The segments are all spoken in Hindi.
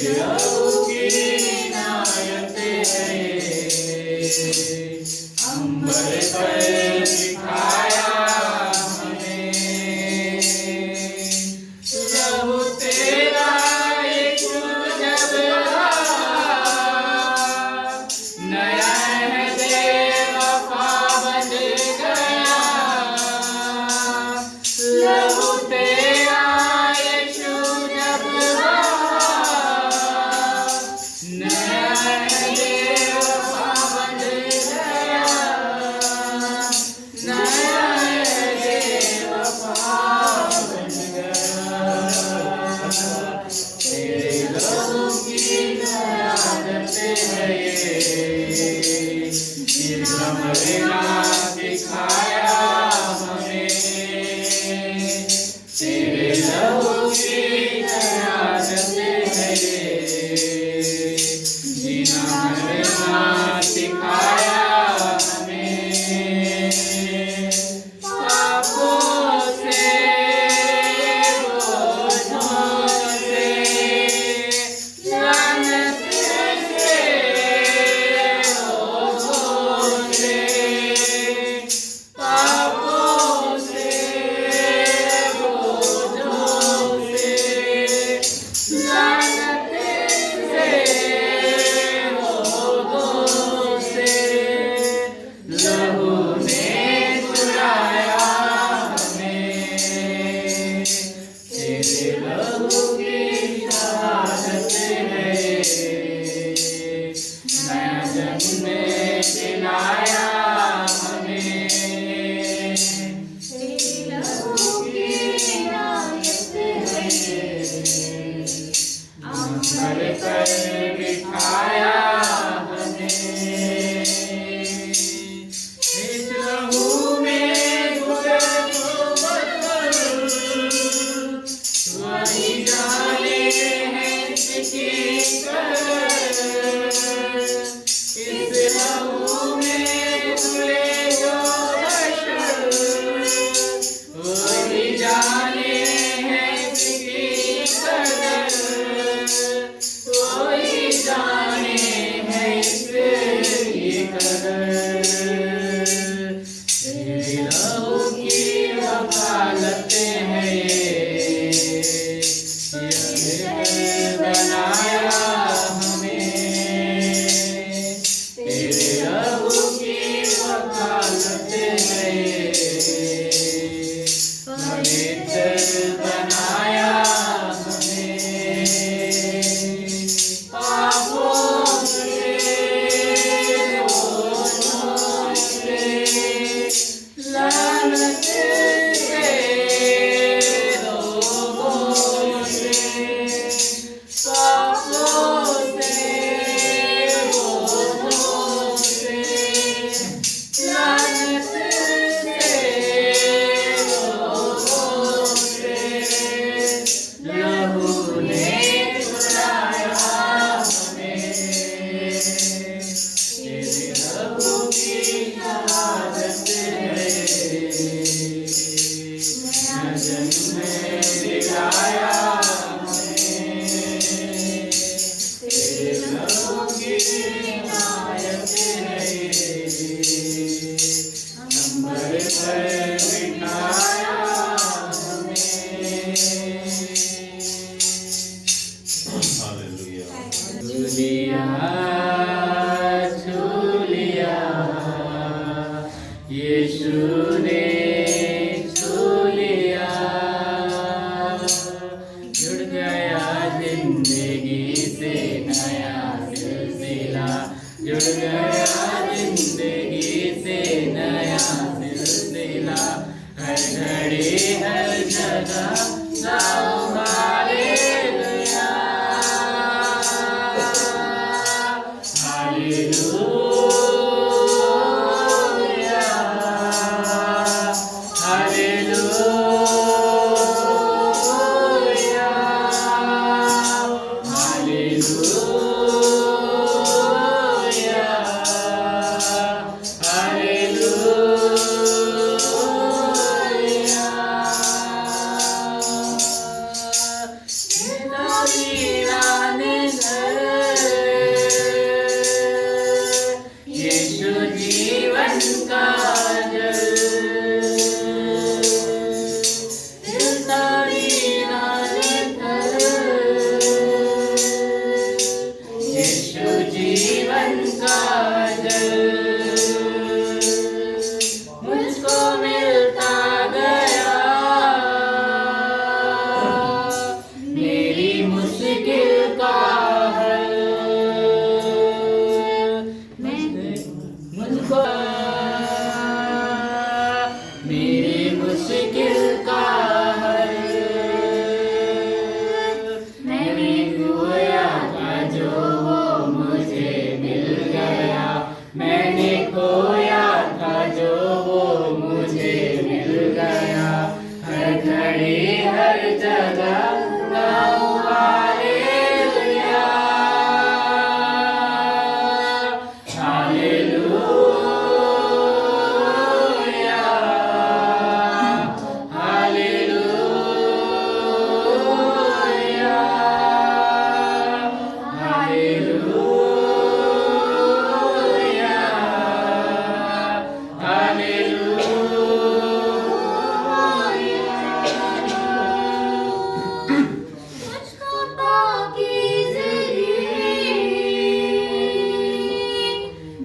प्रभु की इनायत है ये, अंबर पर दिखाया हमें प्रभु तेरा एक जब नया है बेवफा बन गया प्रभु तेरा यीशु जब नया है बेवफा बन गया नया है बेवफा बन गया तेरे लहू की आदत है ये हमने दिखाया हमें तेरे लहू की आदत है ये जीना मरना सिखाया हमें पापों से बोझों से लानत से रोगों से पापों से बोझों से लानत से रोगों से लहू ने छुड़ाया हमें तेरे लहू की शहादत है ये नया जन्म दिलाया हमें तेरे लहू की इनायत है ये अंबर पर बिठाया हमें इस लहू में गुजर वही जाने हैं इसकी कदर इस लहू में धुले जो बशर वही जाने हैं इसकी कदर कोई जाने है इसकी कदर तेरे लहू की वकालत है ये बनाया हमें तेरे लहू की वकालत है ये पवित्र बनाया हमें पापों से बोझों से लानत से रोगों से पापों से बोझों से लानत से रोगों से लहू ने छुड़ाया हमें तेरे लहू की शहादत है ये नया जन्म दिलाया हमें तेरे लहू की इनायत है ये अंबर पर बिठाया हमें छू लिया यीशु ने छू लिया जुड़ गया जिंदगी से नया सिलसिला जुड़ गया जिंदगी से नया सिलसिला हर घड़ी हर जगह गाओ हालेलुया हालेलुया हालेलुया हालेलुया जीवन का जल मुझको मिलता गया, मेरी मुश्किल का हल मुझको, मेरी मुश्किल का हल मैंने खोया था जो वो मुझे मिल गया, मैंने खोया था जो वो मुझे मिल गया। हर घड़ी हर जगह गाऊं हालेलुया, हालेलुया, हालेलुया, हालेलुया, हालेलुया। मुझको पाकीज़गी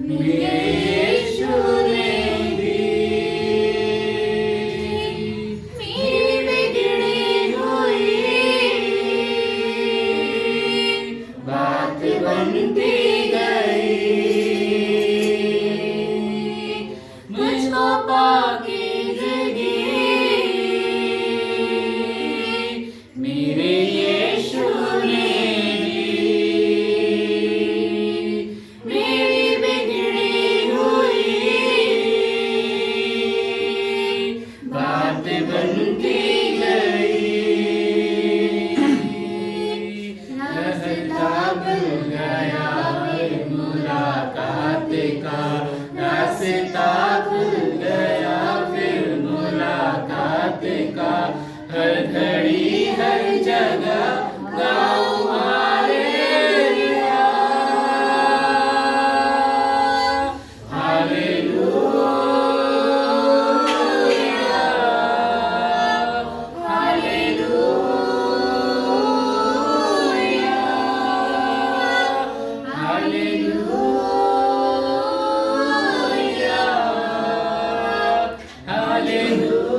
मेरे यीशु ने दी, मेरी बिगड़ी हुई बात बनती गई, मुझको पाकीज़गी मेरे यीशु ने दी, मेरी बिगड़ी हुई बात बनती गई। रास्ता खुल गया फिर मुलाकात का, रास्ता खुल गया फिर मुलाकात का। हर घड़ी हर जगह गाऊं हालेलुया, हालेलुया, हालेलुया, हालेलुया, हालेलुया।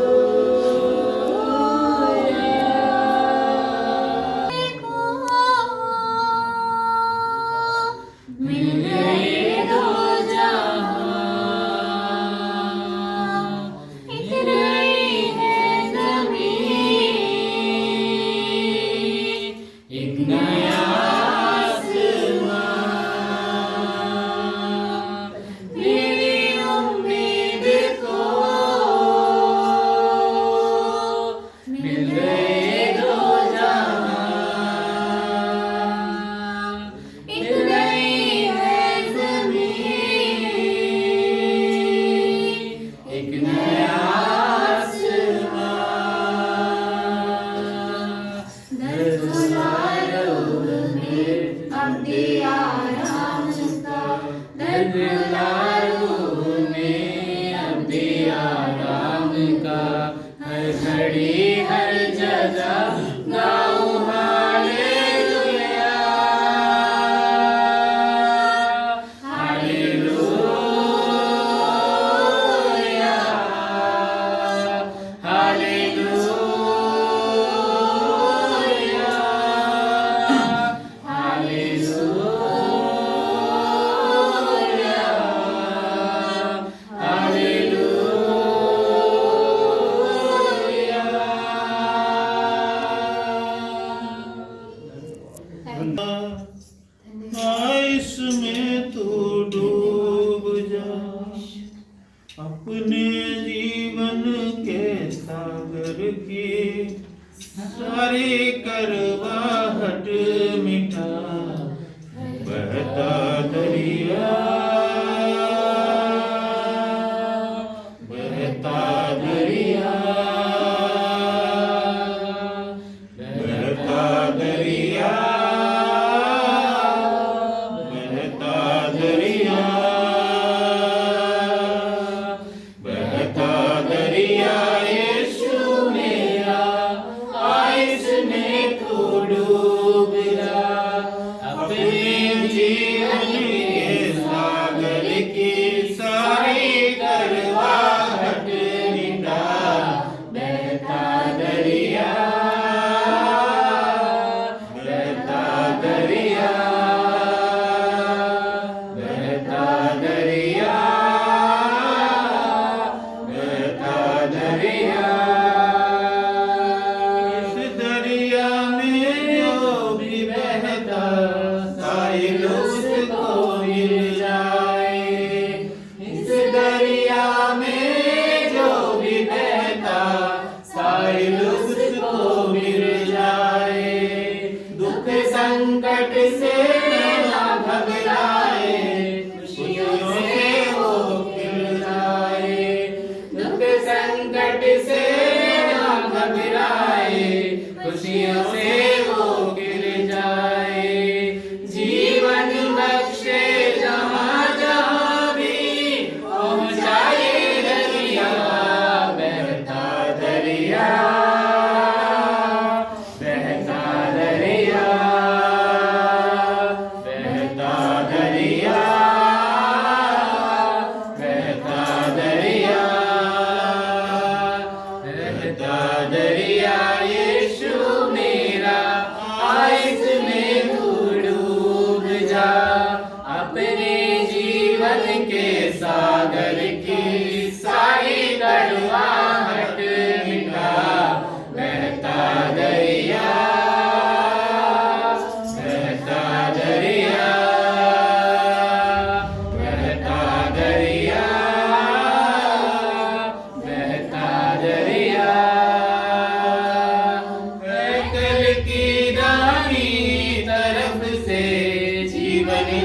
मिल गए दो जहां, एक नई है ज़मीन, एक नया आसमां। मेरी उम्मीद को मिल गए दो जहां, एक नई है ज़मीन, एक नया आसमां। दर्द में अब दिया राम का, दर्द में अब दिया राम का। हर घड़ी हर जगह गाऊं हालेलुया, हालेलुया, हालेलुया, हालेलुया, इसमें तू डूब जा, अपने जीवन के सागर की सारी करवाहट मिटा। बहता दरिया, बहता दरिया, बहता दरिया, बहता दरिया, बहता दरिया। यीशु मेरा इसमें तू डूब जा, अपने जीवन के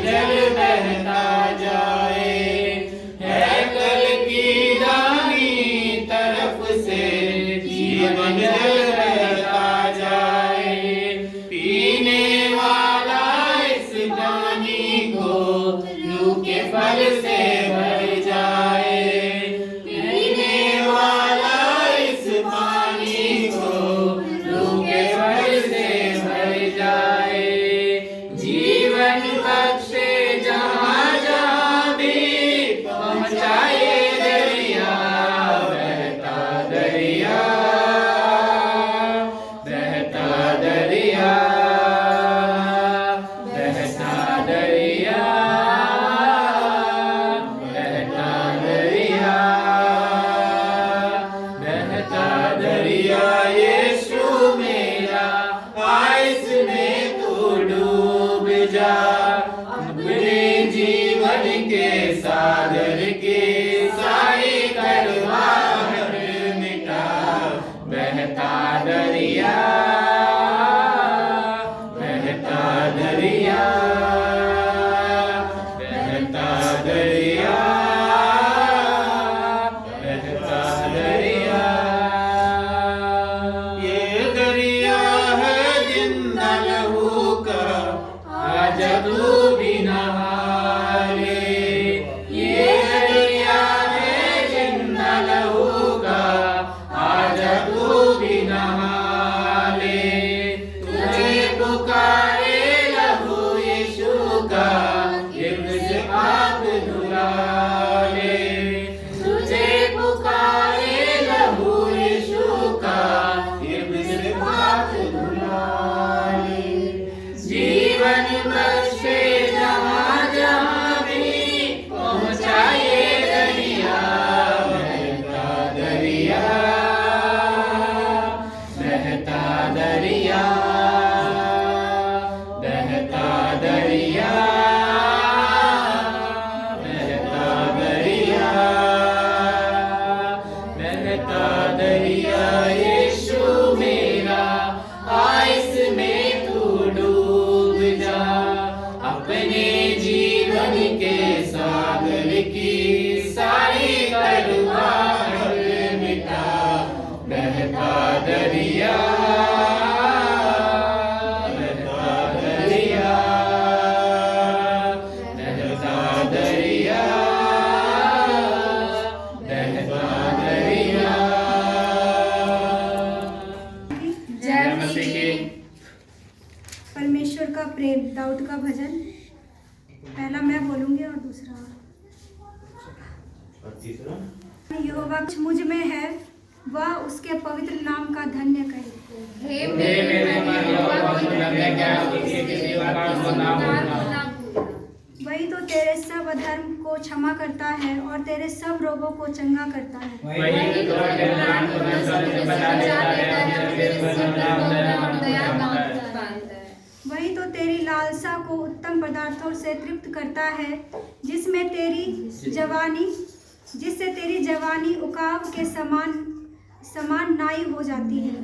जल बहता जाए, है कल की दाहिनी तरफ से जीवन जल बहता जाए। पीने वाला इस पानी को लू के फल से भर जाए, पीने वाला इस पानी को लू के फल से भर जाए। जीवन बख्शे जहाँ जहाँ भी पहुँचाए दरिया, बहता दरिया, बहता दरिया, बहता दरिया, बहता दरिया, बहता दरिया। यीशु मेरा आ इसमें तू डूब जा, अपने जीवन के सागर की सारी करवाहट मिटा। बहता दरिया, बहता दरिया, बहता दरिया, बहता दरिया। ये दरिया है जिंदा लहू का, आजा तू भी नहा ले। ये दरिया है जिंदा लहू का, आजा तू भी नहा ले। तुझे पुकारे लहू यीशु का, हिफ्ज़ पाक धुला ले। तुझे पुकारे लहू यीशु का, हिफ्ज़ पाक धुला ले। जीवन बख्शे जहाँ जहाँ भी पहुँचाए दरिया, बहता दरिया, बहता दरिया, बहता दरिया, बहता दरिया, बहता दरिया। यीशु मेरा आ इसमें तू डूब जा, अपने जीवन के सागर की सारी करवाहट मिटा। बहता दरिया, बहता दरिया, बहता दरिया, बहता दरिया। जय मसीह की। परमेश्वर का प्रेम, दाऊद का भजन। पहला मैं बोलूंगी और दूसरा और तीसरा, यहोवा मुझ में है, वह उसके पवित्र नाम का धन्य कहे। हे मेरे मन यहोवा को धन्य क्या, उसके किसी बात को ना भूलना। वही तो तेरे सब अधर्म को क्षमा करता है और तेरे सब रोगों को चंगा करता है। वही तो तेरे नाम को नस्ल से बचा लेता है, और तेरे पर नाम दया बांधता है। वही तो तेरी लालसा को उत्तम पदार्थों से तृप्त करता है, जिससे तेरी जवानी उकाब के समान नाई हो जाती है।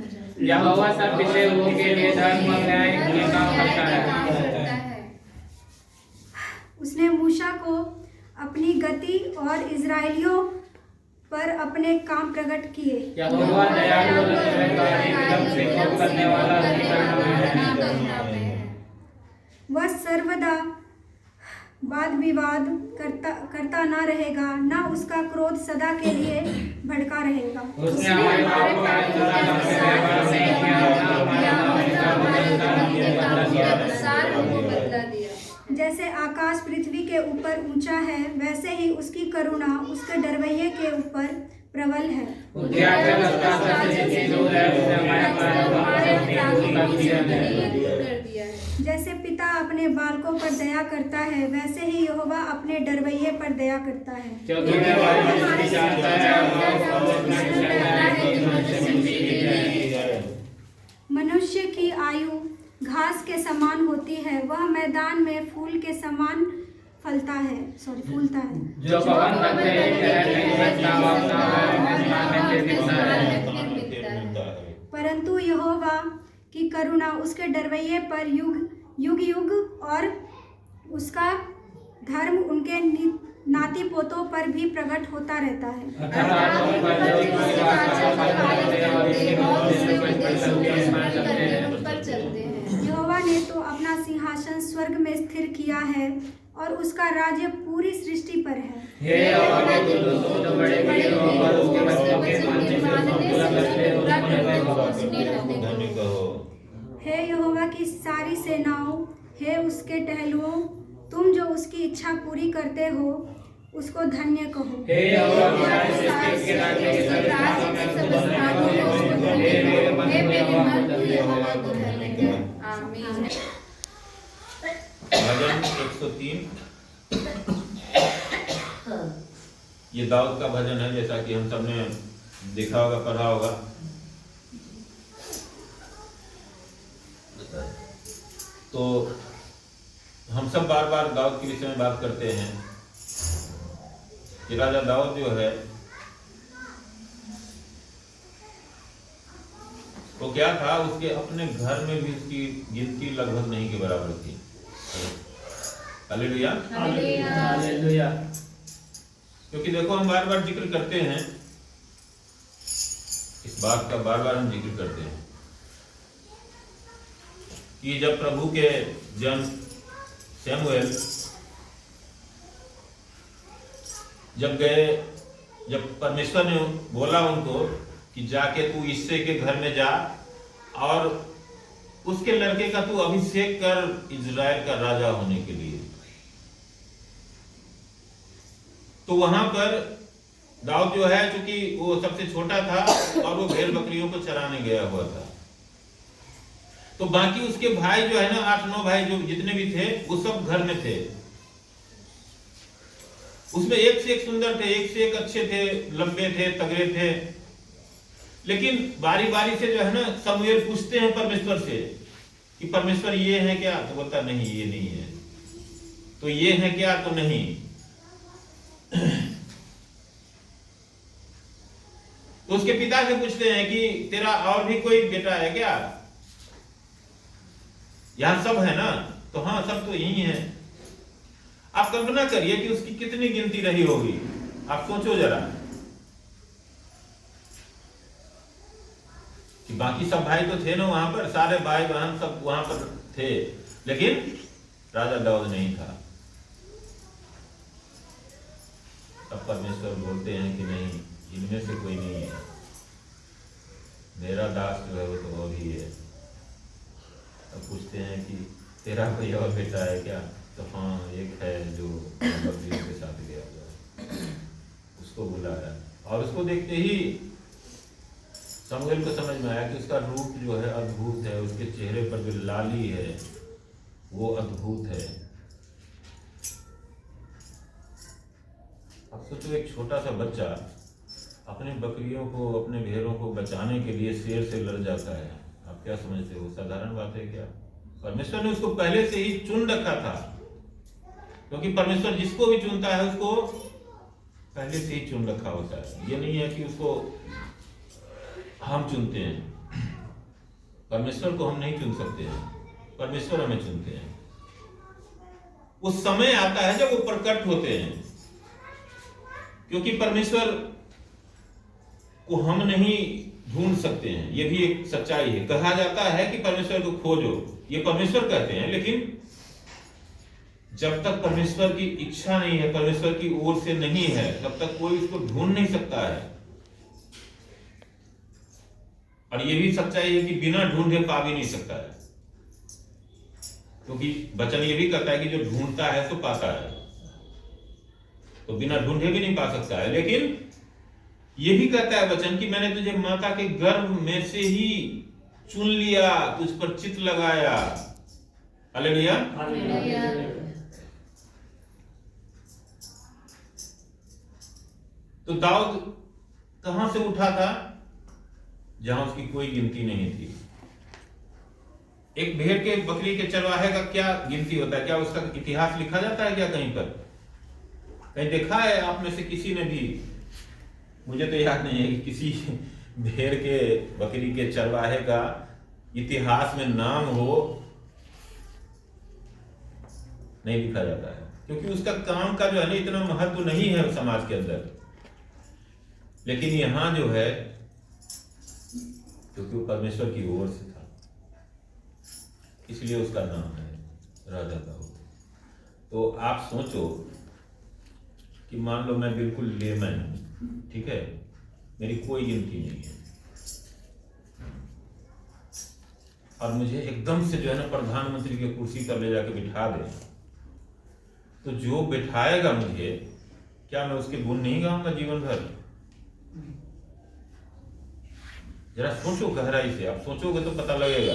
यहोवा सब पिछले हुओं के लिए धर्म और न्याय के काम करता है। उसने मूसा को अपनी गति और इजराइलियों पर अपने काम प्रकट किए। यहोवा दयालु और अनुग्रहकारी, विलम्ब से कोप करने वाला, अधिक करुणामय है। वह सर्वदा वाद विवाद करता ना रहेगा, ना उसका क्रोध सदा के लिए भड़का रहेगा। उसने हमारे पापों का व्यवहार नहीं किया, ना हमारा बदला दिया। जैसे आकाश पृथ्वी के ऊपर ऊंचा है, वैसे ही उसकी करुणा उसके डरवैये के ऊपर प्रबल है। जैसे पिता अपने बालकों पर दया करता है, वैसे ही यहोवा अपने डरवैये पर दया करता है। मनुष्य की आयु घास के समान होती है, वह मैदान में फूल के समान फूलता है। जो पवन करते परंतु यहोवा की करुणा उसके डरवैये पर युग युग और उसका धर्म उनके नाती पोतों पर भी प्रकट होता रहता है। अर्थात उन पर जो इसके वाचा का पालन करते हैं और उसके उपदेशों को स्मरण करके उन पर चलते हैं। यहोवा ने तो अपना सिंहासन स्वर्ग में स्थिर किया है और उसका राज्य पूरी सृष्टि पर है। हे यहोवा के दूतों जो बड़े वीर हो और उसके वचनों के मानने से उसको पूरा करते हो, उसने धन्य कहो। हे यहोवा की सारी सेनाओं, हे उसके टहलुओं, तुम जो उसकी इच्छा पूरी करते हो उसको धन्य कहो। हे यहोवा की सारी सृष्टि के राज्य के सब स्थानों में उसको स्थान दो, उसको धन्य कहो। हे मेरे मन तू यहोवा को धन्य कर। आमीन। भजन 103 ये दाऊद का भजन है, जैसा कि हम सबने देखा होगा, पढ़ा होगा। तो हम सब बार बार दाऊद के विषय में बात करते हैं कि राजा दाऊद जो है वो क्या था, उसके अपने घर में भी उसकी गिनती लगभग नहीं के बराबर थी। हालेलुया। हालेलुया। क्योंकि देखो हम बार बार जिक्र करते हैं, इस बात का बार बार हम जिक्र करते हैं कि जब प्रभु के जन शमूएल जब गए, जब परमेश्वर ने बोला उनको कि जाके तू इससे के घर में जा और उसके लड़के का तू अभिषेक कर इजराइल का राजा होने के लिए, तो वहां पर दाऊद जो है, चूंकि वो सबसे छोटा था और वो भेड़ बकरियों को चराने गया हुआ था, तो बाकी उसके भाई जो है ना, 8-9 भाई जो जितने भी थे वो सब घर में थे। उसमें एक से एक सुंदर थे, एक से एक अच्छे थे, लंबे थे, तगड़े थे। लेकिन बारी बारी से जो है ना शमूएल पूछते हैं परमेश्वर से कि परमेश्वर ये है क्या, तो बोलता नहीं ये नहीं है, तो ये है क्या, तो नहीं। तो उसके पिता से पूछते हैं कि तेरा और भी कोई बेटा है क्या, यहां सब है ना, तो हाँ सब तो यही है। आप कल्पना करिए कि उसकी कितनी गिनती रही होगी, आप सोचो जरा कि बाकी सब भाई तो थे ना वहां पर, सारे भाई बहन सब वहां पर थे, लेकिन राजा दाऊद नहीं था। तब परमेश्वर बोलते हैं कि नहीं, इनमें से कोई नहीं है, मेरा दास जो है वो तो और ही है। तब पूछते हैं कि तेरा कोई और बेटा है क्या, तो हाँ एक है जो बकरियों के साथ गया हुआ है, उसको बुलाया। और उसको देखते ही शमूएल को समझ में आया कि उसका रूप जो है अद्भुत है, उसके चेहरे पर जो लाली है वो अद्भुत है। अब सोचो एक छोटा सा बच्चा अपने बकरियों को, अपने भेड़ों को बचाने के लिए शेर से लड़ जाता है। आप क्या समझते हो, साधारण बात है क्या? परमेश्वर ने उसको पहले से ही चुन रखा था, क्योंकि परमेश्वर जिसको भी चुनता है उसको पहले से ही चुन रखा होता है। ये नहीं है कि उसको हम चुनते हैं, परमेश्वर को हम नहीं चुन सकते हैं, परमेश्वर हमें चुनते हैं। उस समय आता है जब वो प्रकट होते हैं, क्योंकि परमेश्वर को हम नहीं ढूंढ सकते हैं, ये भी एक सच्चाई है। कहा जाता है कि परमेश्वर को खोजो, ये परमेश्वर कहते हैं, लेकिन जब तक परमेश्वर की इच्छा नहीं है, परमेश्वर की ओर से नहीं है, तब तक कोई उसको ढूंढ नहीं सकता है। और ये भी सच्चाई है कि बिना ढूंढे पा भी नहीं सकता है, क्योंकि वचन ये भी कहता है कि जो ढूंढता है तो पाता है, तो बिना ढूंढे भी नहीं पा सकता है। लेकिन ये भी कहता है वचन कि मैंने तुझे माता के गर्भ में से ही चुन लिया, तुझ पर चित्त लगाया। हालेलुया। तो दाऊद कहां से उठा था, जहां उसकी कोई गिनती नहीं थी। एक भेड़ के, बकरी के चरवाहे का क्या गिनती होता है? क्या उसका इतिहास लिखा जाता है क्या कहीं पर? कहीं देखा है आप में से किसी ने भी? मुझे तो याद नहीं है कि किसी भेड़ के, बकरी के चरवाहे का इतिहास में नाम हो। नहीं लिखा जाता है, क्योंकि उसका काम का जो है ना इतना महत्व नहीं है समाज के अंदर। लेकिन यहाँ जो है, क्योंकि वो परमेश्वर की ओर से था, इसलिए उसका नाम है राजा दाऊद। तो आप सोचो कि मान लो मैं बिल्कुल लेमैन हूं, ठीक है, मेरी कोई गिनती नहीं है, और मुझे एकदम से जो है ना प्रधानमंत्री की कुर्सी पर ले जाके बिठा दे, तो जो बिठाएगा मुझे, क्या मैं उसके गुण नहीं गाऊंगा जीवन भर? जरा सोचो गहराई से, आप सोचोगे तो पता लगेगा।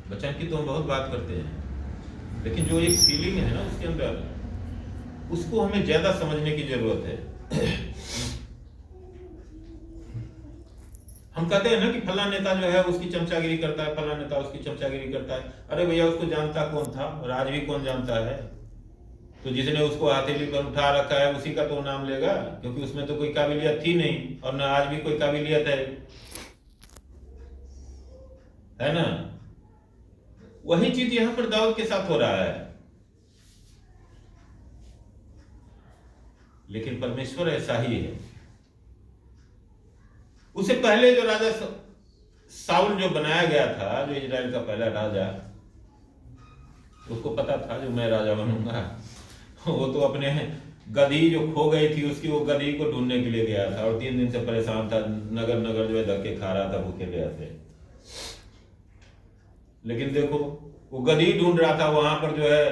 वचन की तो हम बहुत बात करते हैं, लेकिन जो एक फीलिंग है ना उसके अंदर, उसको हमें ज्यादा समझने की जरूरत है। हम कहते हैं ना कि फला नेता जो है उसकी चमचागिरी करता है, फला नेता उसकी चमचागिरी करता है। अरे भैया, उसको जानता कौन था? और आज भी कौन जानता है? तो जिसने उसको हथेली पर उठा रखा है उसी का तो नाम लेगा, क्योंकि उसमें तो कोई काबिलियत थी नहीं, और ना आज भी कोई काबिलियत है ना? वही चीज यहां पर दाऊद के साथ हो रहा है। लेकिन परमेश्वर ऐसा ही है। उससे पहले जो राजा साउल जो बनाया गया था, जो इजराइल का पहला राजा, उसको पता था जो मैं राजा बनूंगा। वो तो अपने गधी जो खो गई थी उसकी, वो गधी को ढूंढने के लिए गया था, और 3 दिन से परेशान था, नगर नगर जो है धक्के खा रहा था, भूखे ले आते। लेकिन देखो, वो गधी ढूंढ रहा था, वहां पर जो है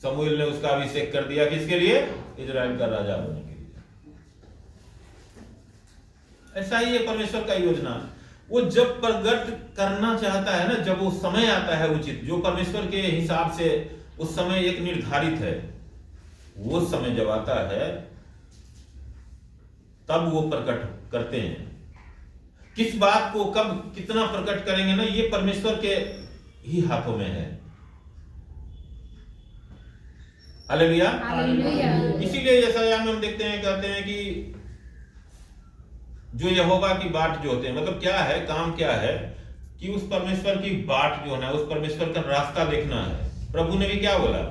समूएल ने उसका अभिषेक कर दिया। किसके लिए? इजराइल का राजा बनने के लिए। ऐसा ही है परमेश्वर का योजना। वो जब प्रकट करना चाहता है ना, जब वो समय आता है उचित, जो परमेश्वर के हिसाब से उस समय एक निर्धारित है, वो समय जब आता है तब वो प्रकट करते हैं। किस बात को कब कितना प्रकट करेंगे ना, ये परमेश्वर के ही हाथों में है। हालेलुया। इसीलिए यशायाह में हम देखते हैं, कहते हैं कि जो यहोवा की बाट जो होते हैं, मतलब क्या है, काम क्या है कि उस परमेश्वर की बाट जो है ना, उस परमेश्वर का रास्ता देखना है। प्रभु ने भी क्या बोला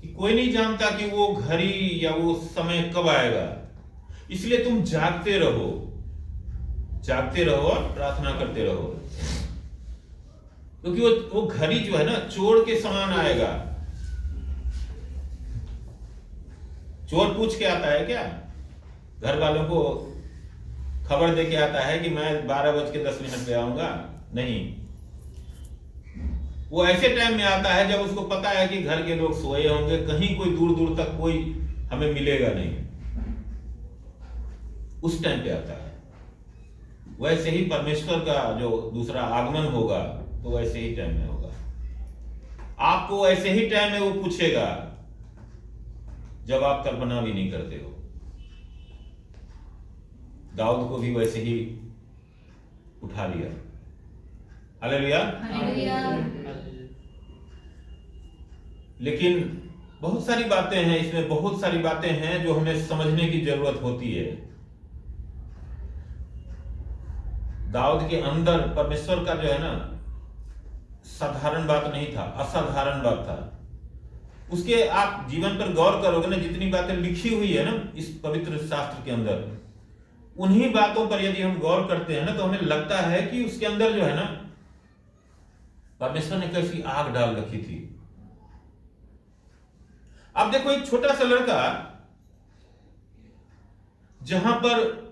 कि कोई नहीं जानता कि वो घड़ी या वो समय कब आएगा, इसलिए तुम जागते रहो और प्रार्थना करते रहो, क्योंकि वो घड़ी जो है ना चोर के समान आएगा। चोर पूछ के आता है क्या? घर वालों को खबर दे के आता है कि मैं 12:10 पे आऊंगा? नहीं, वो ऐसे टाइम में आता है जब उसको पता है कि घर के लोग सोए होंगे, कहीं कोई दूर दूर तक कोई हमें मिलेगा नहीं, उस टाइम पे आता है। वैसे ही परमेश्वर का जो दूसरा आगमन होगा तो वैसे ही टाइम में होगा। आपको ऐसे ही टाइम में वो पूछेगा जब आप कल्पना भी नहीं करते हो। दाऊद को भी वैसे ही उठा लिया। हालेलुया। लेकिन बहुत सारी बातें हैं इसमें, बहुत सारी बातें हैं जो हमें समझने की जरूरत होती है। दाऊद के अंदर परमेश्वर का जो है ना साधारण बात नहीं था, असाधारण बात था। उसके आप जीवन पर गौर करोगे ना, जितनी बातें लिखी हुई है ना इस पवित्र शास्त्र के अंदर, उन्हीं बातों पर यदि हम गौर करते हैं ना, तो हमें लगता है कि उसके अंदर जो है ना परमेश्वर ने कैसी आग डाल रखी थी। अब देखो, एक छोटा सा लड़का जहां पर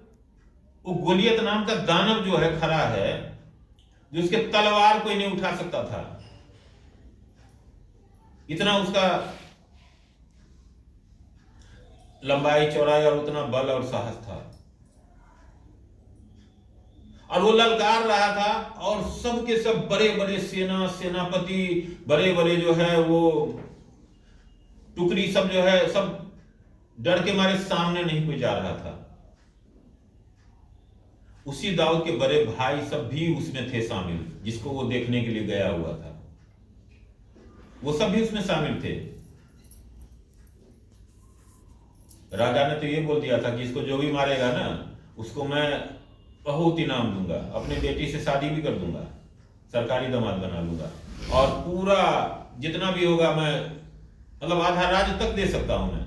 वो गोलियत नाम का दानव जो है खड़ा है, जो उसके तलवार कोई नहीं उठा सकता था, इतना उसका लंबाई चौड़ाई और उतना बल और साहस था, और वो ललकार रहा था, और सब के सब बड़े बड़े सेनापति, बड़े बड़े जो है वो टुकड़ी सब जो है, सब डर के मारे सामने नहीं कोई जा रहा था। उसी दाऊद के बड़े भाई सब भी उसमें थे शामिल, जिसको वो देखने के लिए गया हुआ था, वो सब भी उसमें शामिल थे। राजा ने तो ये बोल दिया था कि इसको जो भी मारेगा ना उसको मैं बहुत इनाम दूंगा, अपनी बेटी से शादी भी कर दूंगा, सरकारी दामाद बना लूंगा, और पूरा जितना भी होगा मैं मतलब आधा राज्य तक दे सकता हूं मैं।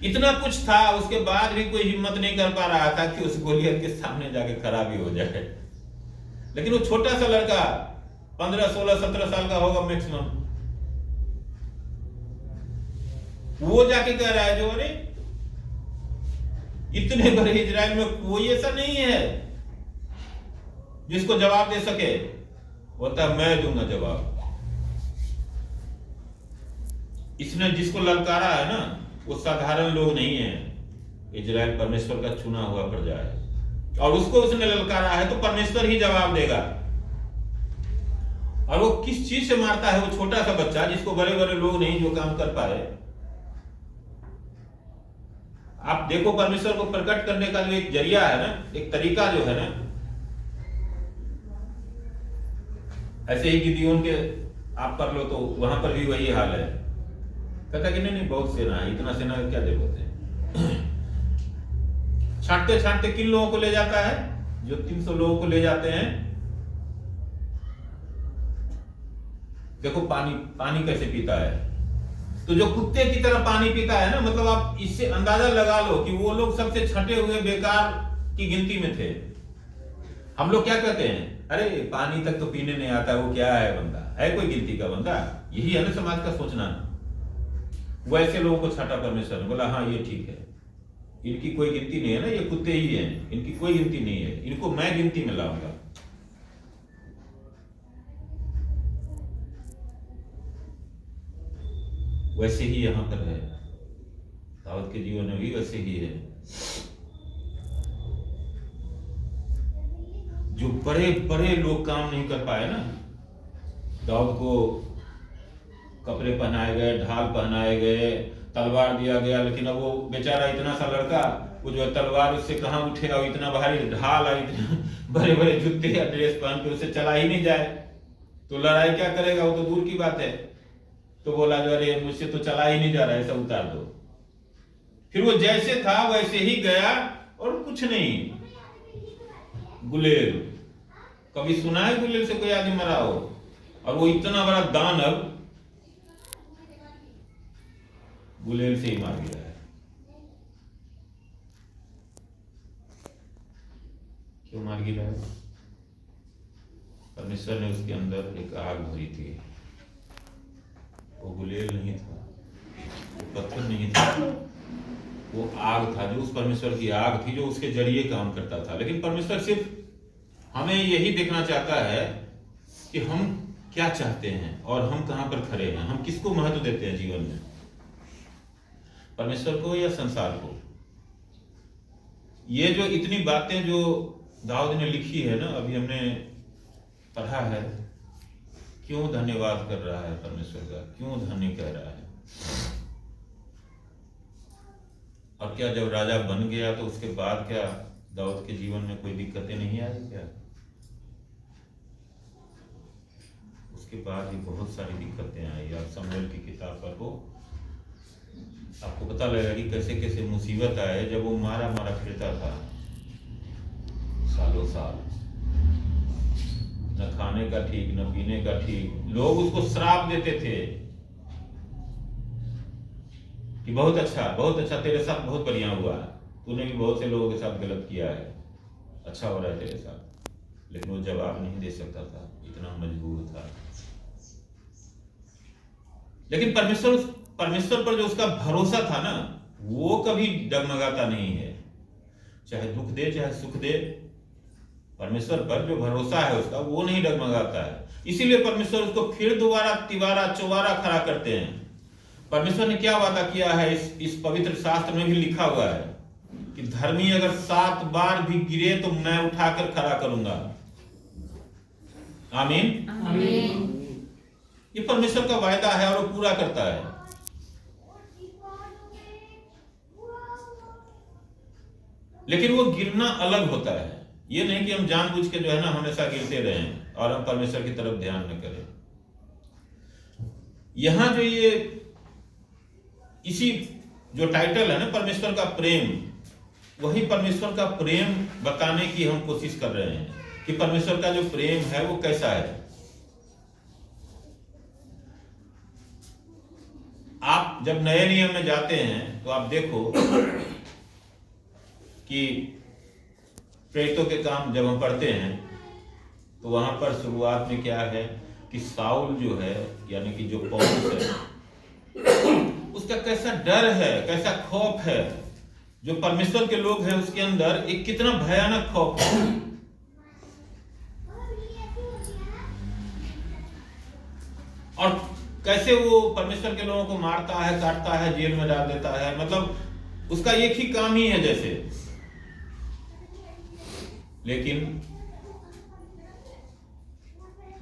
इतना कुछ था, उसके बाद भी कोई हिम्मत नहीं कर पा रहा था कि उस गोलियत के सामने जाके खड़ा भी हो जाए। लेकिन वो छोटा सा लड़का 15, 16, 17 साल का होगा मैक्सिमम, वो जाके कह रहा है जो अरे इतने बड़े इजराइल में कोई ऐसा नहीं है जिसको जवाब दे सके। बोलता मैं दूंगा जवाब। इसने जिसको ललकारा है ना, वो साधारण लोग नहीं है, इजराइल परमेश्वर का चुना हुआ प्रजा है, और उसको उसने ललकारा है तो परमेश्वर ही जवाब देगा। और वो किस चीज से मारता है? वो छोटा सा बच्चा जिसको बड़े बड़े लोग नहीं जो काम कर पाए। आप देखो, परमेश्वर को प्रकट करने का जो एक जरिया है ना, एक तरीका जो है ना, ऐसे ही गिदियोन के आप पढ़ लो तो वहां पर भी वही हाल है। कहता कि नहीं बहुत सेना है, इतना सेना का क्या जरूरत है। छांटते छांटते किन लोगों को ले जाता है? जो 300 लोगों को ले जाते हैं। देखो पानी कैसे पीता है, तो जो कुत्ते की तरह पानी पीता है ना, मतलब आप इससे अंदाजा लगा लो कि वो लोग सबसे छटे हुए बेकार की गिनती में थे। हम लोग क्या कहते हैं? अरे पानी तक तो पीने नहीं आता, वो क्या है बंदा, है कोई गिनती का बंदा? यही है ना समाज का सोचना। वैसे लोगों को छाटा परमेश्वर ने, बोला हाँ ये ठीक है, इनकी कोई गिनती नहीं है ना, ये कुत्ते ही हैं, इनकी कोई गिनती नहीं है, इनको मैं गिनती में लाऊंगा। वैसे ही यहां पर है, दाऊद के जीवन में भी वैसे ही है। जो बड़े बड़े लोग काम नहीं कर पाए ना, दाऊद को कपड़े पहनाए गए, ढाल पहनाए गए, तलवार दिया गया, लेकिन अब वो बेचारा इतना सा लड़का, वो जो तलवार उससे कहां उठे, और इतना भारी ढाल और इतने बड़े बड़े जूते या ड्रेस पहन के उसे चला ही नहीं जाए तो लड़ाई क्या करेगा? वो तो दूर की बात है। तो बोला जो अरे मुझसे तो चला ही नहीं जा रहा है, ऐसा उतार दो। फिर वो जैसे था वैसे ही गया, और कुछ नहीं। गुलेल, कभी सुना है गुलेल से कोई आदमी मरा हो? और वो इतना बड़ा दानव गुलेल से ही मार गया है। क्यों मार गिरा है? परमेश्वर ने उसके अंदर एक आग भरी थी। वो गुलेल नहीं था, वो पत्थर नहीं था, वो आग था, जो उस परमेश्वर की आग थी, जो उसके जरिए काम करता था। लेकिन परमेश्वर सिर्फ हमें यही देखना चाहता है कि हम क्या चाहते हैं और हम कहां पर खड़े हैं, हम किसको महत्व देते हैं जीवन में, परमेश्वर को या संसार को। ये जो इतनी बातें जो दाऊद ने लिखी है ना, अभी हमने पढ़ा है, क्यों धन्यवाद कर रहा है परमेश्वर का, क्यों धन्य कह रहा है। और क्या जब राजा बन गया तो उसके बाद क्या दाऊद के जीवन में कोई दिक्कतें नहीं आई क्या? उसके बाद ही बहुत सारी दिक्कतें आई। आप शमूएल की किताब पर हो, आपको पता लगेगा कि कैसे कैसे मुसीबत आए जब वो मारा मारा फिरता था सालों साल, न खाने का ठीक, न पीने का ठीक। लोग उसको श्राप देते थे कि बहुत अच्छा तेरे साथ बहुत बढ़िया हुआ है, तूने भी बहुत से लोगों के साथ गलत किया है, अच्छा हो रहा है तेरे साथ। लेकिन वो जवाब नहीं दे सकता था, इतना मजबूर था। लेकिन परमेश्वर पर जो उसका भरोसा था ना, वो कभी डगमगाता नहीं है, चाहे दुख दे चाहे सुख दे। परमेश्वर पर जो भरोसा है उसका, वो नहीं डगमगाता है। इसीलिए परमेश्वर उसको फिर दोबारा तिबारा चौबारा खड़ा करते हैं। परमेश्वर ने क्या वादा किया है, इस पवित्र शास्त्र में भी लिखा हुआ है कि धर्मी अगर 7 बार भी गिरे तो मैं उठाकर खड़ा करूंगा। आमीन, आमीन। ये परमेश्वर का वायदा है और वो पूरा करता है। लेकिन वो गिरना अलग होता है, ये नहीं कि हम जानबूझ के जो है ना हमेशा गिरते रहें और हम परमेश्वर की तरफ ध्यान न करें। यहां जो ये इसी जो टाइटल है ना, परमेश्वर का प्रेम, वही परमेश्वर का प्रेम बताने की हम कोशिश कर रहे हैं। कि परमेश्वर का जो प्रेम है वो कैसा है। आप जब नए नियम में जाते हैं तो आप देखो कि प्रेरितों के काम जब हम पढ़ते हैं तो वहां पर शुरुआत में क्या है कि साउल जो है, यानी कि जो पौलुस है, उसका कैसा डर है, कैसा खौफ है। जो परमेश्वर के लोग हैं उसके अंदर एक कितना भयानक खौफ है। और कैसे वो परमेश्वर के लोगों को मारता है, काटता है, जेल में डाल देता है। मतलब उसका एक ही काम ही है जैसे। लेकिन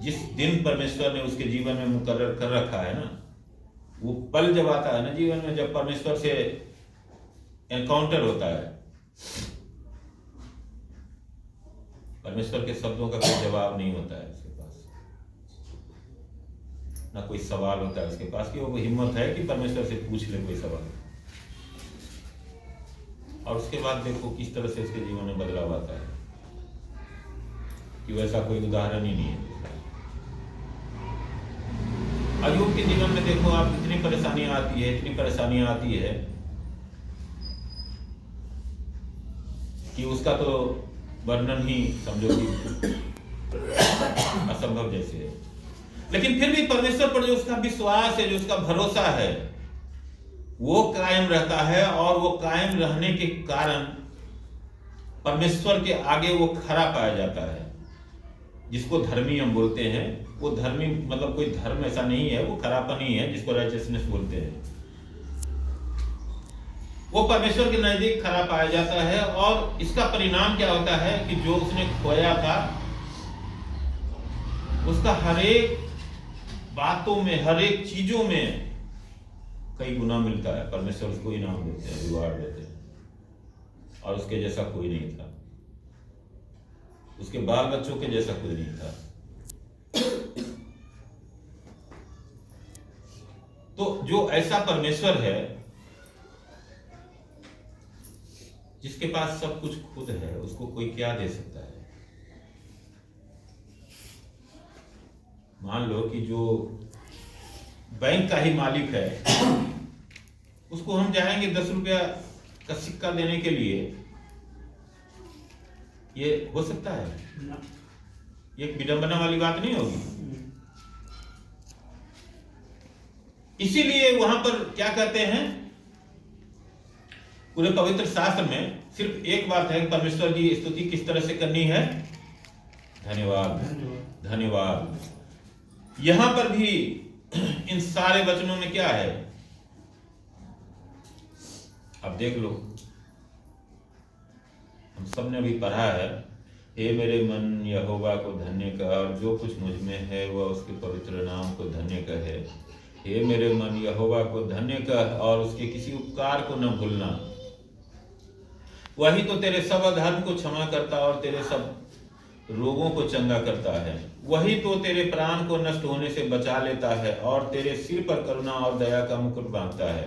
जिस दिन परमेश्वर ने उसके जीवन में मुकर्रर कर रखा है ना, वो पल जब आता है ना जीवन में, जब परमेश्वर से एनकाउंटर होता है, परमेश्वर के शब्दों का कोई जवाब नहीं होता है उसके पास, ना कोई सवाल होता है उसके पास कि वो हिम्मत है कि परमेश्वर से पूछ ले कोई सवाल। और उसके बाद देखो किस तरह से उसके जीवन में बदलाव आता है कि वैसा कोई उदाहरण ही नहीं है। अय्यूब के जीवन में देखो आप, इतनी परेशानियां आती है, इतनी परेशानियां आती है कि उसका तो वर्णन ही समझो कि असंभव जैसे है। लेकिन फिर भी परमेश्वर पर जो उसका विश्वास है, जो उसका भरोसा है, वो कायम रहता है। और वो कायम रहने के कारण परमेश्वर के आगे वो खरा पाया जाता है। जिसको धर्मी हम बोलते हैं, वो धर्मी मतलब कोई धर्म ऐसा नहीं है, वो खरापन ही है, जिसको राइचियसनेस बोलते हैं। वो परमेश्वर के नजदीक खरा पाया जाता है। और इसका परिणाम क्या होता है कि जो उसने खोया था, उसका हर एक बातों में, हर एक चीजों में कई गुना मिलता है। परमेश्वर उसको इनाम देते हैं, रिवार्ड देते हैं। और उसके जैसा कोई नहीं था, उसके बाल बच्चों के जैसा कोई नहीं था। तो जो ऐसा परमेश्वर है जिसके पास सब कुछ खुद है, उसको कोई क्या दे सकता है। मान लो कि जो बैंक का ही मालिक है, उसको हम जाएंगे 10 रुपया का सिक्का देने के लिए, ये हो सकता है? ये एक विडंबना वाली बात नहीं होगी। इसीलिए वहां पर क्या कहते हैं, पूरे पवित्र शास्त्र में सिर्फ एक बात है, परमेश्वर की स्तुति किस तरह से करनी है? धन्यवाद, धन्यवाद। यहां पर भी इन सारे वचनों में क्या है, अब देख लो। हम सबने अभी पढ़ा है, हे मेरे मन यहोवा को धन्य कह, और जो कुछ मुझ में है वह उसके पवित्र नाम को धन्य कहे। हे मेरे मन यहोवा को धन्य कह और उसके किसी उपकार को न भूलना। वही तो तेरे सब अधर्म को क्षमा करता और तेरे सब रोगों को चंगा करता है। वही तो तेरे प्राण को नष्ट होने से बचा लेता है और तेरे सिर पर करुणा और दया का मुकुट बांधता है।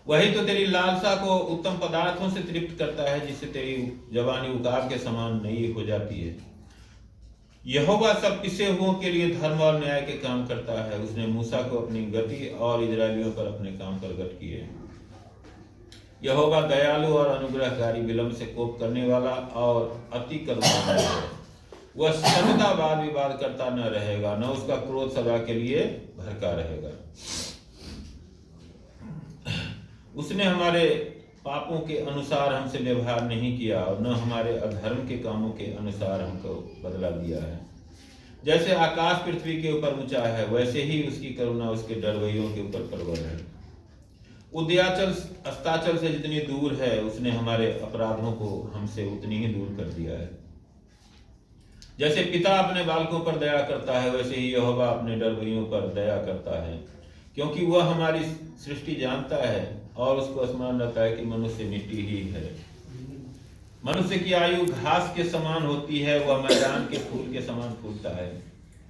वही तो तेरी लालसा को उत्तम पदार्थों से तृप्त करता है, जिससे तेरी जवानी उकाब के समान नई हो जाती है। यहोवा सब पिसे हुओं के लिए धर्म और न्याय के काम करता है। उसने मूसा को अपनी गति और इजरायलियों पर अपने काम प्रगट किए। यहोवा दयालु और अनुग्रहकारी, विलंब से कोप करने वाला और अति करुणामय है। वह सर्वदा वाद विवाद करता न रहेगा, न उसका क्रोध सदा के लिए भड़का रहेगा। उसने हमारे पापों के अनुसार हमसे व्यवहार नहीं किया और न हमारे अधर्म के कामों के अनुसार हमको बदला दिया है। जैसे आकाश पृथ्वी के ऊपर ऊंचा है, वैसे ही उसकी करुणा उसके डरवैयों के ऊपर प्रबल है। उदयाचल अस्ताचल से जितनी दूर है, उसने हमारे अपराधों को हमसे उतनी ही दूर कर दिया है। जैसे पिता अपने बालकों पर दया करता है, वैसे ही यहोवा अपने डरवैयों पर दया करता है, क्योंकि वह हमारी सृष्टि जानता है और उसको स्मरण रहता है कि मनुष्य मिट्टी ही है। मनुष्य की आयु घास के समान होती है, वह मैदान के फूल के समान फूलता है,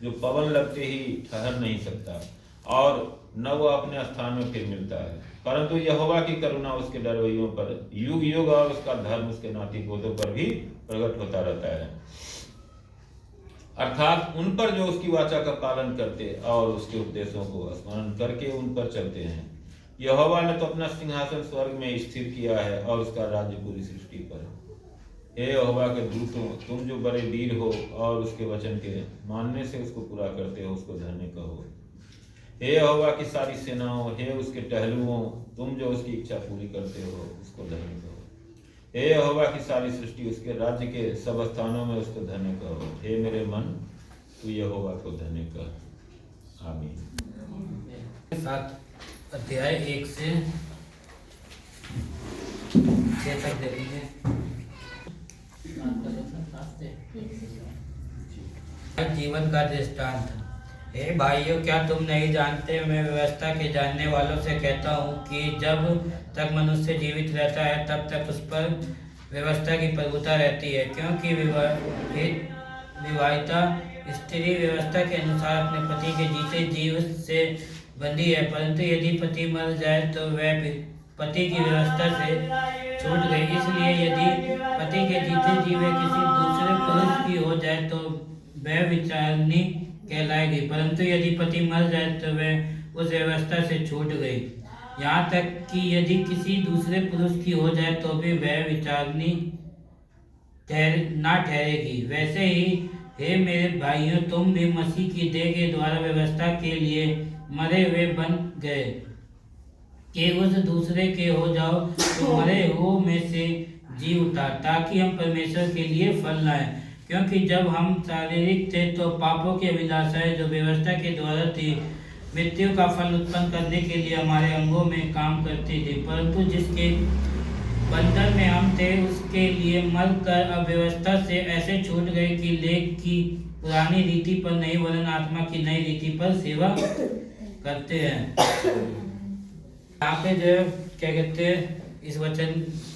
जो पवन लगते ही ठहर नहीं सकता और न वो अपने स्थान में फिर मिलता है। परंतु यहोवा की करुणा उसके डरवैयों पर युग युग और उसका धर्म उसके नातीपोतों पर भी प्रकट होता रहता है। अर्थात उन पर जो उसकी वाचा का पालन करते और उसके उपदेशों को स्मरण करके उन पर चलते हैं। यहोवा ने तो अपना सिंहासन स्वर्ग में स्थिर किया है और उसका राज्य पूरी सृष्टि पर है। हे यहोवा के दूतों, तुम जो बड़े वीर हो और उसके वचन के मानने से उसको पूरा करते हो, उसको धन्य कहो। हे यहोवा की सारी सेनाओं, हे उसके टहलुओं, तुम जो उसकी इच्छा पूरी करते हो, उसको धन्य कहो। हे यहोवा की सारी सृष्टि, उसके राज्य के सब स्थानों में उसको धन्य कहो। हे मेरे मन, तू यहोवा को धन्य कह। आमीन। 7 अध्याय 1 से 6 तक देखेंगे। जीवन का दृष्टांत। हे भाइयों, क्या तुम नहीं जानते, मैं व्यवस्था के जानने वालों से कहता हूँ कि जब तक मनुष्य जीवित रहता है तब तक उस पर व्यवस्था की प्रभुता रहती है, क्योंकि विवाहिता स्त्री व्यवस्था के अनुसार अपने पति के जीते जीव से बंधी है। परंतु यदि पति मर जाए तो वह पति की व्यवस्था से छूट गई। इसलिए यदि पति के जीते जी वे किसी दूसरे पुरुष की हो जाए तो वह विचारनी कहलाएगी, परंतु यदि पति मर जाए तो वह उस व्यवस्था से छूट गई। यहाँ तक कि यदि किसी दूसरे पुरुष की हो जाए तो भी वह विचारनी ना ठहरेगी। वैसे ही हे मेरे भाइयों, तुम भी मसीह की देह के द्वारा व्यवस्था के लिए मरे हुए बन गए कि उस दूसरे के हो जाओ तो मरे हो में से जी उठा, ताकि हम परमेश्वर के लिए फल लाएं। क्योंकि जब हम शारीरिक थे तो पापों की अभिलाषाएं जो व्यवस्था के द्वारा थी मृत्यु का फल उत्पन्न करने के लिए हमारे अंगों में काम करती थी। परंतु जिसके बंधन में हम थे उसके लिए मर कर अब व्यवस्था से ऐसे छूट गए कि लेख की पुरानी रीति पर नहीं वरन आत्मा की नई रीति पर सेवा करते हैं। यहाँ पे जो है क्या कहते हैं, इस वचन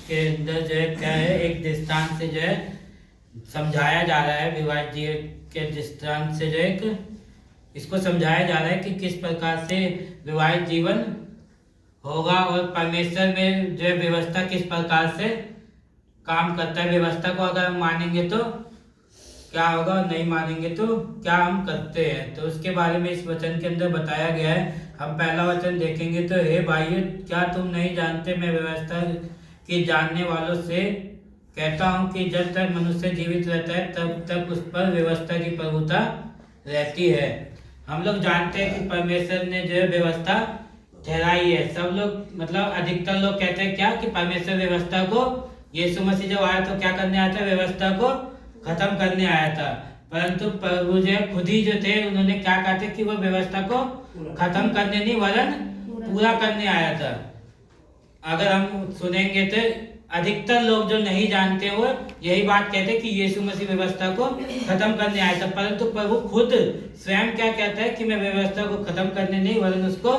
के अंदर जो है क्या है, एक दृष्टांत से जो है समझाया जा रहा है। विवाहित जीवन के दृष्टांत से जो एक इसको समझाया जा रहा है कि किस प्रकार से विवाहित जीवन होगा और परमेश्वर में जो व्यवस्था किस प्रकार से काम करता है। व्यवस्था को अगर हम मानेंगे तो क्या होगा, नहीं मानेंगे तो क्या हम करते हैं, तो उसके बारे में इस वचन के अंदर बताया गया है। हम पहला वचन देखेंगे तो हे भाइयों, क्या तुम नहीं जानते, मैं व्यवस्था के जानने वालों से कहता हूँ कि जब तक मनुष्य जीवित रहता है तब तक उस पर व्यवस्था की प्रभुता रहती है। हम लोग जानते हैं कि परमेश्वर ने जो है व्यवस्था ठहराई है। सब लोग मतलब अधिकतर लोग कहते हैं क्या कि परमेश्वर व्यवस्था को, यीशु मसीह जब आया तो क्या करने आया था, व्यवस्था को खत्म करने आया था। परंतु प्रभु जो खुद ही जो थे उन्होंने क्या कहा था कि वो व्यवस्था को खत्म करने नहीं वरन पूरा करने आया था। अगर हम सुनेंगे तो अधिकतर लोग जो नहीं जानते वो यही बात कहते हैं कि यीशु मसीह व्यवस्था को खत्म करने आया था, परंतु प्रभु खुद स्वयं क्या कहता है कि मैं व्यवस्था को खत्म करने नहीं वरन उसको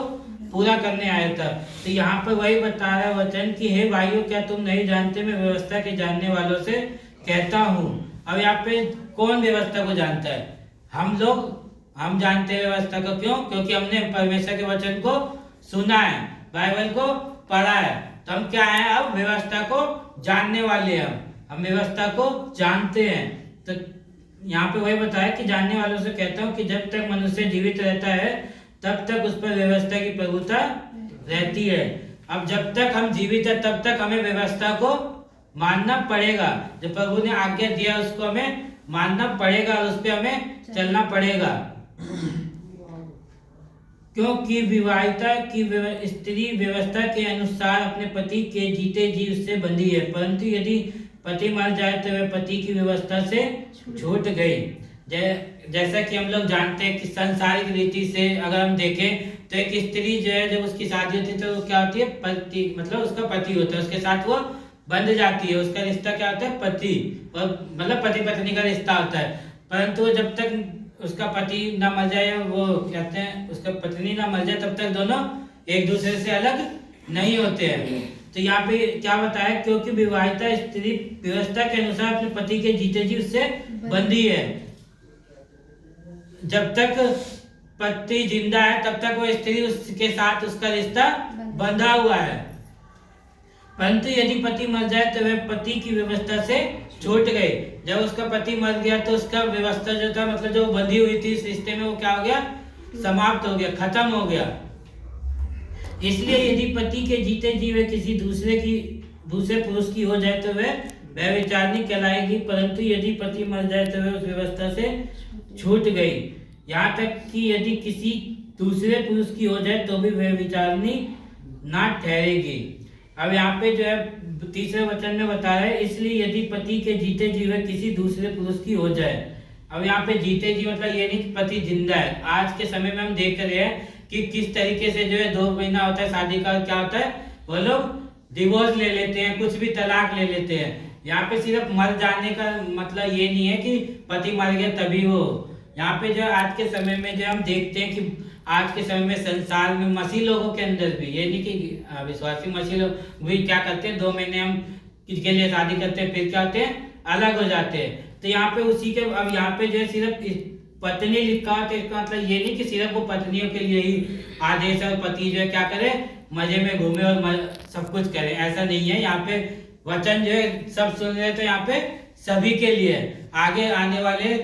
पूरा करने आया था। तो यहाँ पर वही बता रहा है वचन कि हे भाइयों, क्या तुम नहीं जानते, मैं व्यवस्था के जानने वालों से कहता हूँ। अब यहाँ पे कौन व्यवस्था को जानता है? हम लोग, हम जानते हैं व्यवस्था को। क्यों? क्योंकि हमने परमेश्वर के वचन को सुना है, बाइबल को पढ़ा है, तो हम क्या है, अब व्यवस्था को जानने वाले हैं। हम व्यवस्था को जानते हैं। तो यहाँ पे वही बताया कि जानने वालों से कहता हूँ कि जब तक मनुष्य जीवित रहता है तब तक उस पर व्यवस्था की प्रभुता रहती है। अब जब तक हम जीवित है तब तक हमें व्यवस्था को मानना पड़ेगा। जो प्रभु ने आज्ञा दिया उसको हमें मानना पड़ेगा और उस पर हमें चलना पड़ेगा। क्योंकि विवाहिता की स्त्री व्यवस्था के अनुसार अपने पति के जीते जी उससे बंधी है, परंतु यदि पति मर जाए तो वह पति की व्यवस्था से छूट गई। जैसा कि हम लोग जानते हैं कि संसारिक रीति से अगर हम देखें तो एक स्त्री जो है जब उसकी शादी होती है तो क्या होती है, पति मतलब उसका पति होता है, उसके साथ वो बंध जाती है। उसका रिश्ता क्या होता है, पति, और मतलब पति पत्नी का रिश्ता होता है। परंतु जब तक उसका पति ना मर जाए, वो कहते हैं उसका पत्नी ना मर जाए, तब तक दोनों एक दूसरे से अलग नहीं होते हैं। तो यहाँ पे क्या बताया, क्योंकि विवाहिता स्त्री व्यवस्था के अनुसार अपने पति के जीते जी उससे बंधी है। जब तक पति जिंदा है तब तक वो स्त्री उसके साथ उसका रिश्ता बंधा हुआ है। परंतु यदि पति मर जाए तो वह पति की व्यवस्था से छूट गई। जब उसका पति मर गया तो उसका व्यवस्था जो था, मतलब जो बंधी हुई थी इस रिश्ते में, वो क्या हो गया, समाप्त हो गया, खत्म हो गया। इसलिए यदि पति के जीते जी वे किसी दूसरे पुरुष की हो जाए तो वह व्यभिचारिणी कहलाएगी। परंतु यदि पति मर जाए तो वह उस व्यवस्था से छूट गई। यहाँ तक कि यदि किसी दूसरे पुरुष की हो जाए तो भी व्यभिचारिणी ना ठहरेगी। अब यहाँ पे जो है तीसरे वचन में बता रहे हैं, इसलिए यदि पति के जीते जी वह किसी दूसरे पुरुष की हो जाए। अब यहाँ पे जीते जी मतलब ये नहीं कि पति जिंदा है। आज के समय में हम देख रहे हैं कि किस तरीके से जो है 2 महीना होता है शादी का, क्या होता है, वो लोग डिवोर्स ले लेते हैं, कुछ भी तलाक ले लेते हैं। यहाँ पे सिर्फ मर जाने का मतलब ये नहीं है कि पति मर गया तभी वो। यहाँ पे जो आज के समय में जो हम देखते हैं कि आज के समय में संसार में मसीह लोगों के अंदर भी, ये नहीं कि विश्वासी मसीह लोग भी क्या करते हैं, 2 महीने हम किसके लिए शादी करते हैं, फिर क्या होते हैं, अलग हो जाते हैं। तो यहाँ पे उसी के, अब यहाँ पे जो है सिर्फ पत्नी लिखा हुआ, तो इसका मतलब ये नहीं कि सिर्फ वो पत्नियों के लिए ही आदेश है, पति जो है क्या करे, मजे में घूमे और सब कुछ करे, ऐसा नहीं है। यहाँ पे वचन जो है सब सुन रहे, तो यहाँ पे सभी के लिए, आगे आने वाले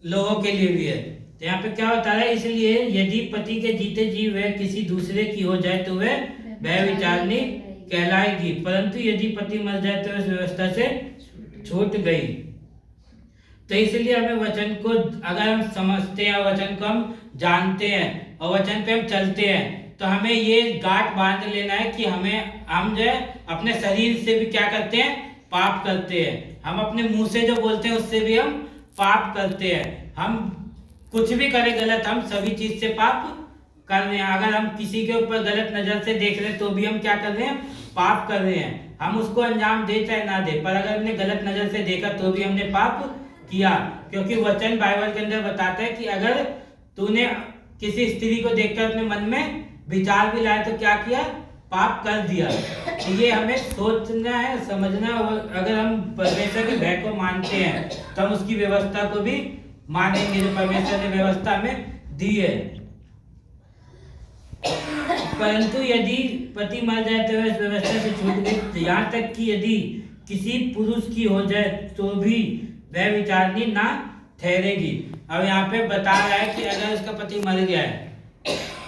लोगों के लिए भी है। तो यहाँ पे क्या बता रहा है, इसलिए यदि पति के जीते जी वह किसी दूसरे की हो जाए तो वह व्यभिचारिणी कहलाएगी। परंतु यदि पति मर जाए तो उस व्यवस्था से छूट गई। तो इसलिए हमें वचन को अगर हम समझते हैं, वचन को हम जानते हैं और वचन पे हम चलते हैं, तो हमें ये गांठ बांध लेना है कि हम जो है अपने शरीर से भी क्या करते हैं, पाप करते हैं। हम अपने मुंह से जो बोलते हैं उससे भी हम पाप करते हैं। हम कुछ भी करें गलत, हम सभी चीज से पाप कर रहे हैं। अगर हम किसी के ऊपर गलत नजर से देख रहे हैं तो भी हम क्या कर रहे हैं, पाप कर रहे हैं। हम उसको अंजाम दे चाहे ना दे, पर अगर हमने गलत नजर से देखा तो भी हमने पाप किया। क्योंकि वचन बाइबल के अंदर बताता है कि अगर तूने किसी स्त्री को देखकर अपने मन में विचार भी लाया तो क्या किया, पाप कर दिया। तो ये हमें सोचना है, समझना है। और अगर हम परमेश्वर के भय को मानते हैं तो हम उसकी व्यवस्था को भी मानेंगे जो परमेश्वर ने व्यवस्था में दी है। परंतु यदि पति मर जाए तो इस व्यवस्था से छूट गई। यहाँ तक कि यदि किसी पुरुष की हो जाए तो भी व्यभिचारिणी ना ठहरेगी। अब यहाँ पे बता रहा है कि अगर उसका पति मर गया है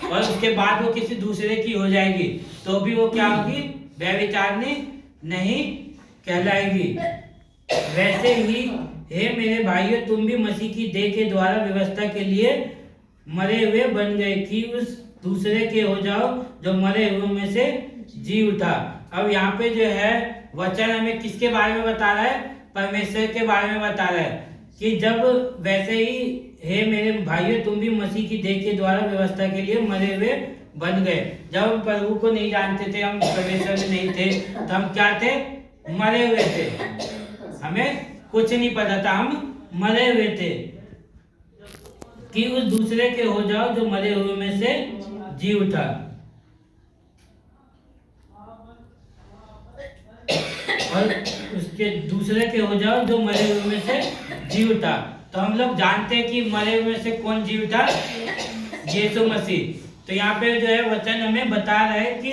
और उसके बाद वो किसी दूसरे की हो जाएगी तो भी वो क्या होगी, व्यभिचारिणी नहीं कहलाएगी। वैसे ही हे मेरे भाइयों, तुम भी मसीह की देह के द्वारा व्यवस्था के लिए मरे हुए बन गए कि उस दूसरे के हो जाओ जो मरे हुए में से जी उठा। अब यहाँ पे जो है वचन हमें किसके बारे में बता रहा है, परमेश्वर के बारे में बता रहा है कि जब वैसे ही हे मेरे भाइयों, तुम भी मसीह की देह के द्वारा व्यवस्था के लिए मरे हुए बन गए। जब हम प्रभु को नहीं जानते थे, हम परमेश्वर में नहीं थे, तो हम क्या थे, मरे हुए थे। हमें कुछ नहीं पता था, हम मरे हुए थे कि उस दूसरे के हो जाओ जो मरे हुए में से जी उठा। और उसके दूसरे के हो जाओ जो मरे हुए में से जी उठा। तो हम लोग जानते हैं कि मरे हुए में से कौन जी उठा, यीशु मसीह। तो यहाँ पे जो है वचन हमें बता रहा है कि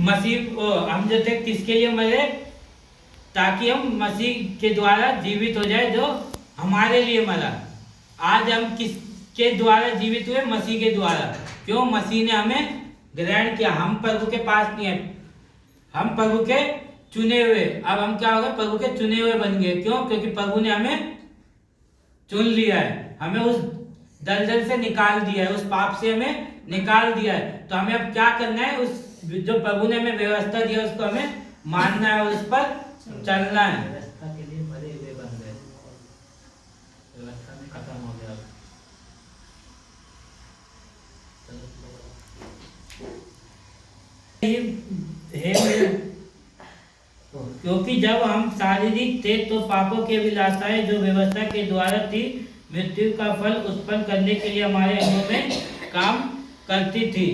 मसीह को हम जो थे किसके लिए मरे, ताकि हम मसीह के द्वारा जीवित हो जाए जो हमारे लिए मरा। आज हम किसके द्वारा जीवित हुए, मसीह के द्वारा। क्यों, मसीह ने हमें ग्रहण किया। हम प्रभु के पास नहीं है, हम प्रभु के चुने हुए। अब हम क्या होगा, प्रभु के चुने हुए बन गए। क्यों, क्योंकि प्रभु ने हमें चुन लिया है, हमें उस दलदल से निकाल दिया है, उस पाप से हमें निकाल दिया है। तो हमें अब क्या करना है, उस जो प्रभु ने हमें व्यवस्था दिया उसको हमें मानना है, उस पर चलना है। व्यवस्था के लिए मरे हुए बन गए, व्यवस्था में खत्म हो गया। क्योंकि जब हम शारीरिक थे तो पापों की अभिलाषाएं जो व्यवस्था के द्वारा थी मृत्यु का फल उत्पन्न करने के लिए हमारे अंगों में काम करती थी।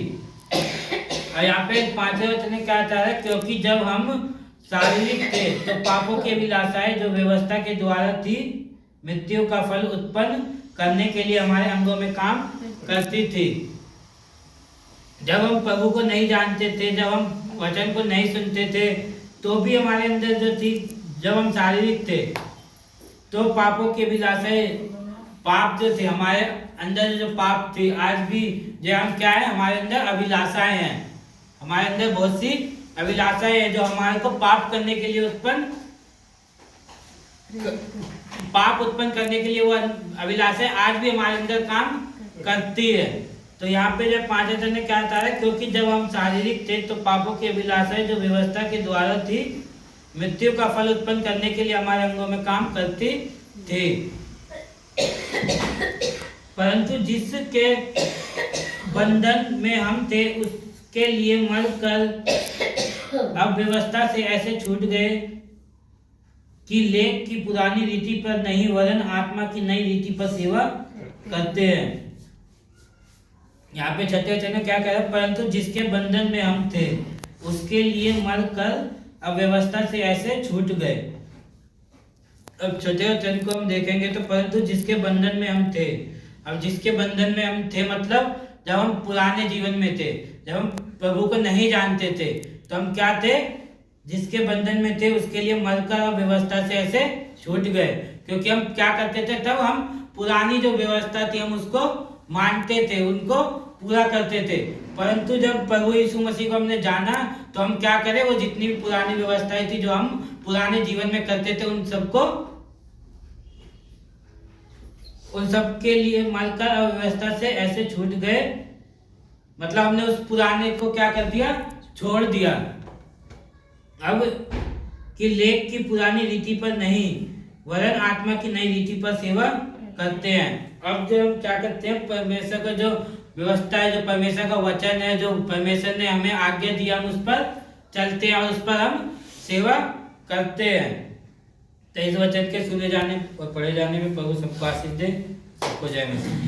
और यहाँ पे 5वें वचन में क्या कहा है, क्योंकि जब हम शारीरिक थे तो पापों की अभिलाषाएं जो व्यवस्था के द्वारा थी मृत्यु का फल उत्पन्न करने के लिए हमारे अंगों में काम करती थी। जब हम प्रभु को नहीं जानते थे, जब हम वचन को नहीं सुनते थे, तो भी हमारे अंदर जो थी, जब हम शारीरिक थे तो पापों की अभिलाषाएं, पाप जो थे हमारे अंदर, जो पाप थी, आज भी जो हम क्या है, हमारे अंदर अभिलाषाएं हैं। हमारे अंदर बहुत सी अभिलाषाएं हैं जो हमारे को पाप करने के लिए पाप उत्पन्न करने के लिए वो अभिलाषाएं आज भी हमारे अंदर काम करती है। तो यहाँ पे जब 5 वचन में क्या बता रहा है, क्योंकि जब हम शारीरिक थे तो पापों की अभिलाषाएं जो व्यवस्था के द्वारा थी, मृत्यु का फल उत्पन्न करने के लिए हमारे अंगों में काम करती थी। परंतु जिसके बंधन में हम थे उसके लिए मरकर अब व्यवस्था से ऐसे छूट गए कि लेख की पुरानी रीति पर नहीं वरन आत्मा की नई रीति पर सेवा करते हैं। यहाँ पे 6 वचन में क्या कह रहा है, परंतु जिसके बंधन में हम थे उसके लिए मरकर अब व्यवस्था से ऐसे छूट गए। अब 6 वचन को हम देखेंगे तो परंतु जिसके बंधन में हम थे, अब जिसके बंधन में हम थे मतलब जब हम पुराने जीवन में थे, जब हम प्रभु को नहीं जानते थे, तो हम क्या थे, जिसके बंधन में थे उसके लिए मरकर अब व्यवस्था से ऐसे छूट गए। क्योंकि हम क्या करते थे, तब हम पुरानी जो व्यवस्था थी हम उसको मानते थे, उनको पूरा करते थे। परंतु जब प्रभु यीशु मसीह को हमने जाना तो हम क्या करें, वो जितनी भी पुरानी व्यवस्थाएं थी जो हम पुराने जीवन में करते थे, उन सब के लिए मरकर अव्यवस्था से ऐसे छूट गए। मतलब हमने उस पुराने को क्या कर दिया, छोड़ दिया। अब कि लेख की पुरानी रीति पर नहीं वरन आत्मा की नई रीति पर सेवा करते हैं। अब जो हम क्या करते हैं, परमेश्वर का जो व्यवस्था है, जो परमेश्वर का वचन है, जो परमेश्वर ने हमें आज्ञा दिया, हम उस पर चलते हैं और उस पर हम सेवा करते हैं। तो इस वचन के सुने जाने और पढ़े जाने में प्रभु सबको आशीष दे। सबको जय मसीह।